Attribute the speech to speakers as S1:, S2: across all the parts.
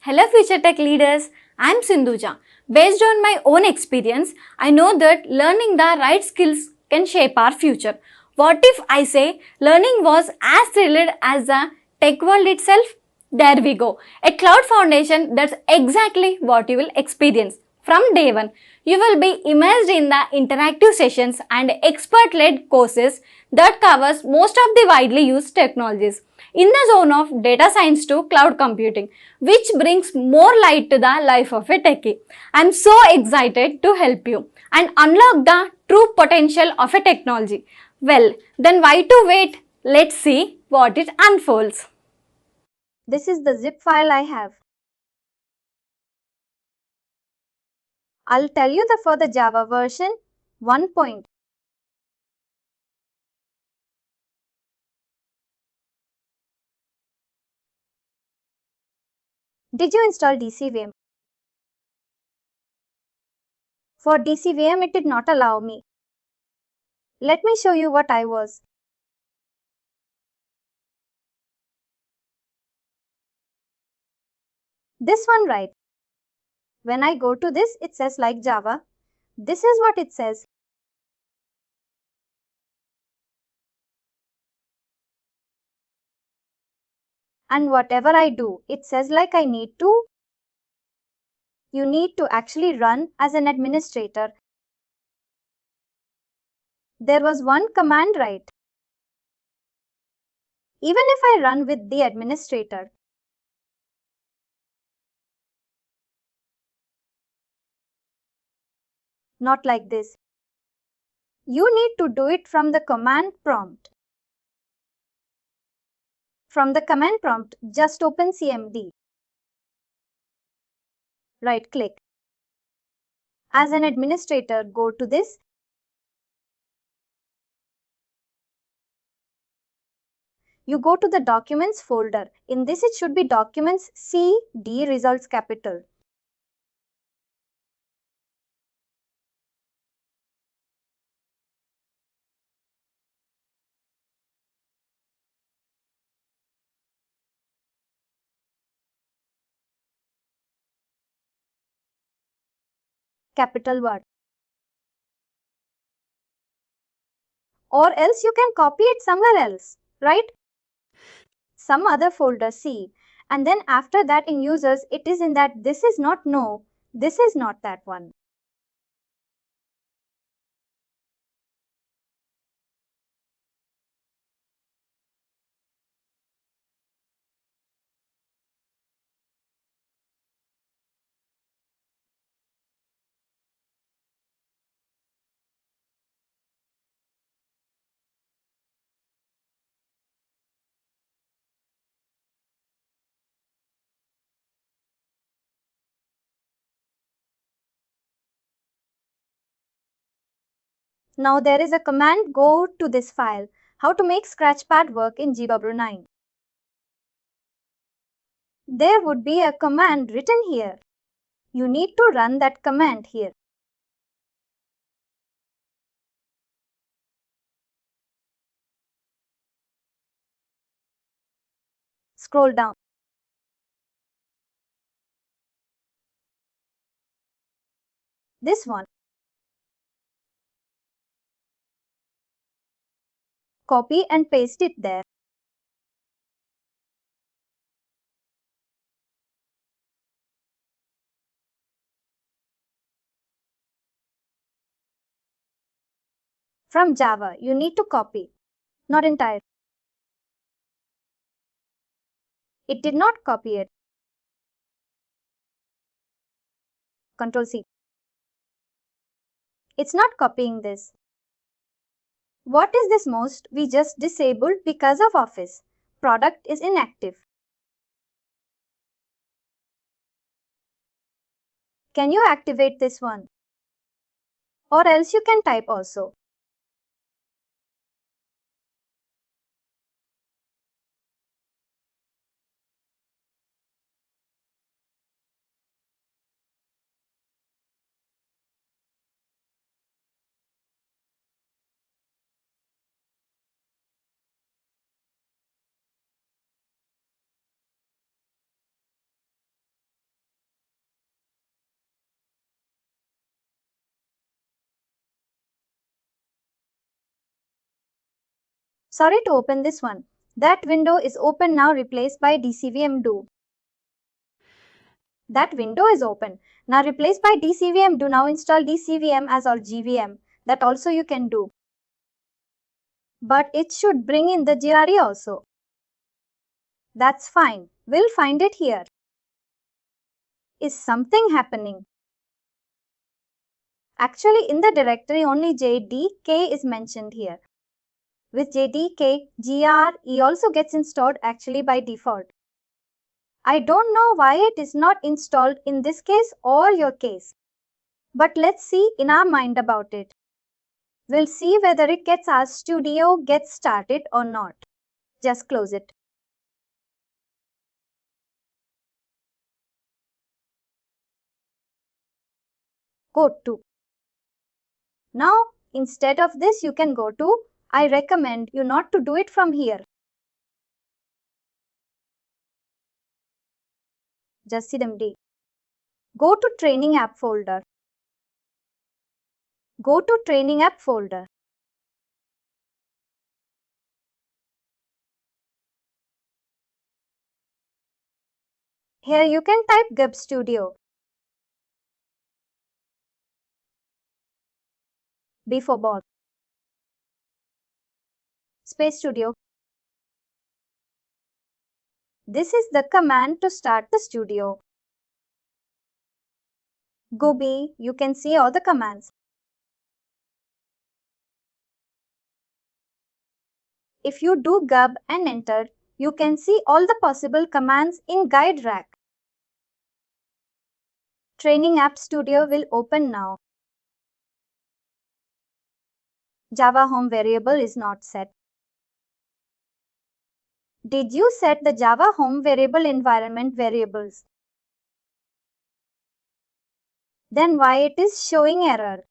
S1: Hello future tech leaders, I am Sindhuja. Based on my own experience, I know that learning the right skills can shape our future. What if I say learning was as thrilled as the tech world itself? There we go. A cloud foundation, that's exactly what you will experience. From day one, you will be immersed in the interactive sessions and expert-led courses that covers most of the widely used technologies in the zone of data science to cloud computing, which brings more light to the life of a techie. I'm so excited to help you and unlock the true potential of a technology. Well, then why to wait? Let's see what it unfolds.
S2: This is the zip file I have. I'll tell you for the Java version 1. Did you install DCVM? For DCVM, it did not allow me. Let me show you what I was. This one, right? When I go to this, it says like Java. This is what it says. And whatever I do, it says like I need to. You need to actually run as an administrator. There was one command, right? Even if I run with the administrator, not like this. You need to do it from the command prompt. From the command prompt, just open CMD. Right click. As an administrator, go to this. You go to the Documents folder. In this, it should be Documents C D Results Capital. Capital word. Or else you can copy it somewhere else, right? Some other folder C. And then after that in users, it is in that this is not no, this is not that one. Now there is a command go to this file. How to make Scratchpad work in Guidewire 9. There would be a command written here. You need to run that command here. Scroll down. This one. Copy and paste it there. From Java, you need to copy. Not entire. It did not copy it. Control C. It's not copying this. What is this most? We just disabled because of Office. Product is inactive. Can you activate this one? Or else you can type also. Sorry to open this one. That window is open now, replaced by DCVM do. That window is open. Now replaced by DCVM do. Now install DCVM as or GVM. That also you can do. But it should bring in the GRE also. That's fine. We'll find it here. Is something happening? Actually, in the directory only JDK is mentioned here. With JDK, GRE also gets installed actually by default. I don't know why it is not installed in this case or your case. But let's see in our mind about it. We'll see whether it gets our studio gets started or not. Just close it. Go to. Now, instead of this, you can go to, I recommend you not to do it from here. Just cmd. Go to Training App folder. Go to Training App folder. Here you can type Gub Studio. B for ball. Space Studio. This is the command to start the studio. Go B, you can see all the commands. If you do Gub and enter, you can see all the possible commands in Guide Rack. Training App Studio will open now. Java home variable is not set. Did you set the Java home variable environment variables? Then why it is showing error?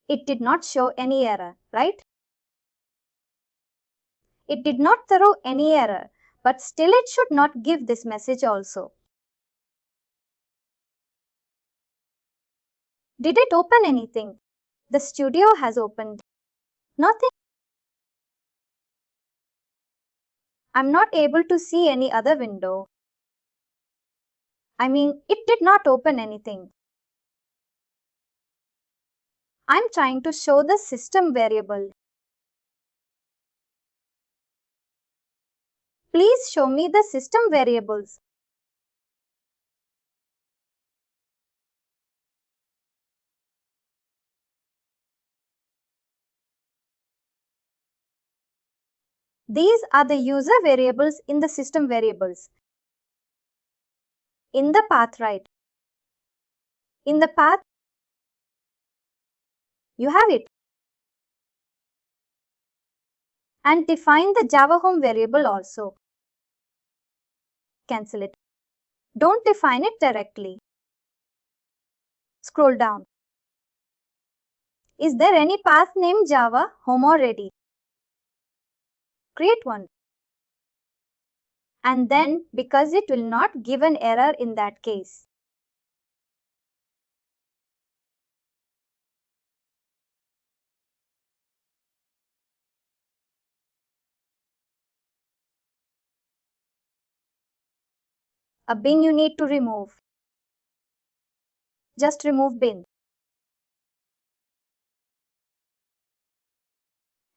S2: It did not show any error, right? It did not throw any error, but still it should not give this message also. Did it open anything? The studio has opened. Nothing. I'm not able to see any other window. I mean, it did not open anything. I'm trying to show the system variable. Please show me the system variables. These are the user variables in the system variables. In the path, right? In the path, you have it. And define the Java home variable also. Cancel it. Don't define it directly. Scroll down. Is there any path named Java home already? Create one. And then, because it will not give an error in that case. A bin you need to remove. Just remove bin.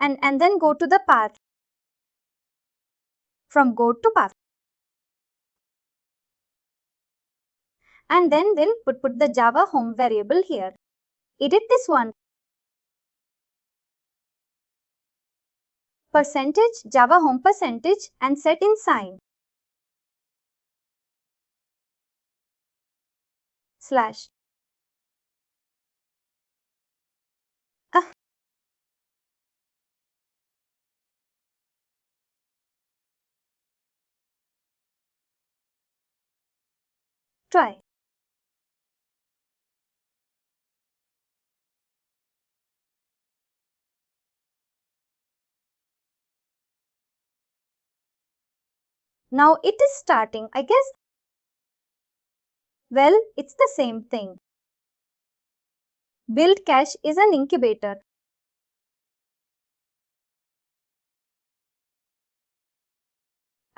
S2: And then go to the path. From go to path. And then we'll put the Java home variable here. Edit this one. Percentage Java home percentage and set in sign. Slash. Try. Now it is starting, I guess. Well, it's the same thing. Build cache is an incubator.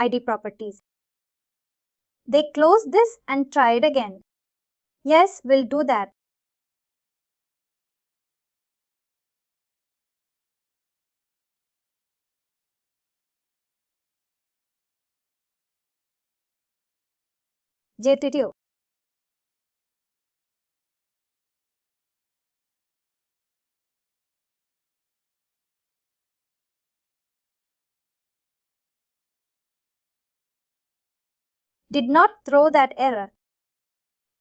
S2: ID properties. They close this and try it again. Yes, we'll do that. JTTO. Did not throw that error.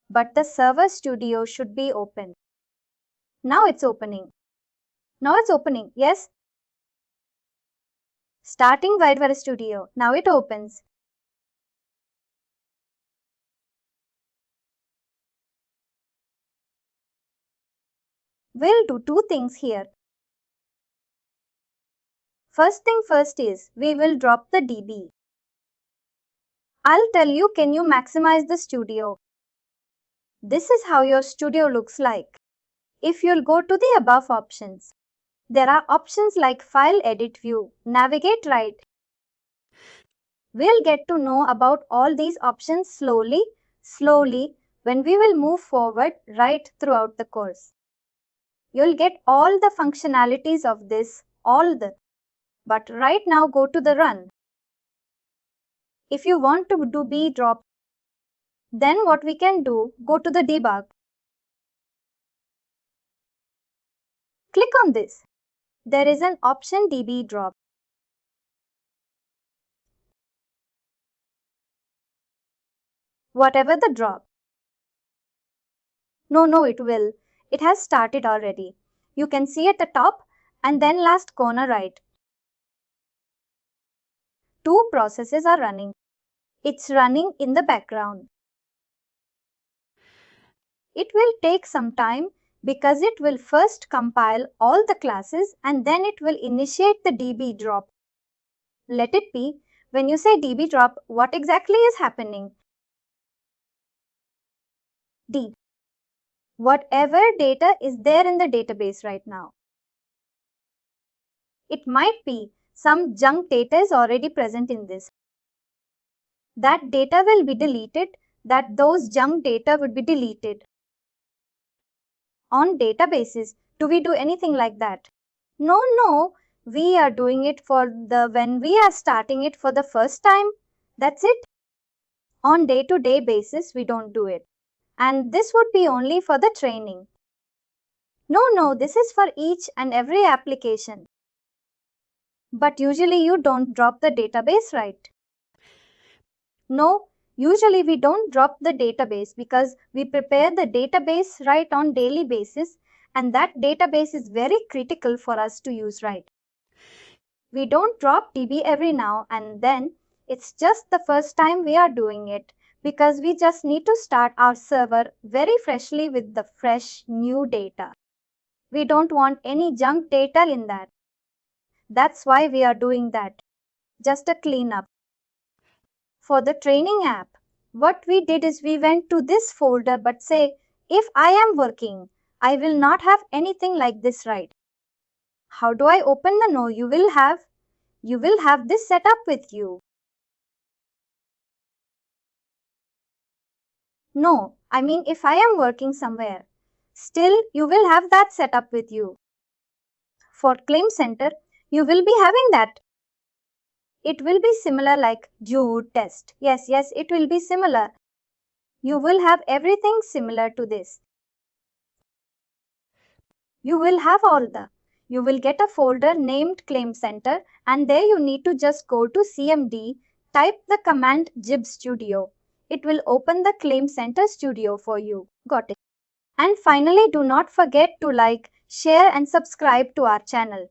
S2: But the server studio should be open. Now it's opening. Now it's opening, yes? Starting Guidewire Studio. Now it opens. We'll do two things here. First thing first is, we will drop the DB. I'll tell you, can you maximize the studio? This is how your studio looks like. If you'll go to the above options, there are options like File Edit View, Navigate Right. We'll get to know about all these options slowly when we will move forward right throughout the course. You'll get all the functionalities of this, but right now go to the run. If you want to do B drop, then what we can do, go to the debug. Click on this. There is an option DB drop. Whatever the drop. No, it will. It has started already. You can see at the top and then last corner right. Two processes are running. It's running in the background. It will take some time because it will first compile all the classes and then it will initiate the DB drop. Let it be. When you say DB drop, what exactly is happening? D. Whatever data is there in the database right now. It might be some junk data is already present in this. That data will be deleted, those junk data would be deleted. On databases, do we do anything like that? No, we are doing it when we are starting it for the first time. That's it. On day-to-day basis, we don't do it. And this would be only for the training. No, this is for each and every application. But usually you don't drop the database, right? No, usually we don't drop the database because we prepare the database right on daily basis and that database is very critical for us to use right. We don't drop DB every now and then. It's just the first time we are doing it because we just need to start our server very freshly with the fresh new data. We don't want any junk data in that. That's why we are doing that. Just a cleanup. For the training app, what we did is we went to this folder but say, if I am working, I will not have anything like this, right? How do I open the no? You will have this set up with you. No, I mean if I am working somewhere, still you will have that set up with you. For Claim Center, you will be having that. It will be similar like Jude test. Yes, it will be similar. You will have everything similar to this. You will get a folder named Claim Center and there you need to just go to CMD, type the command Jib Studio. It will open the Claim Center Studio for you. Got it. And finally, do not forget to like, share and subscribe to our channel.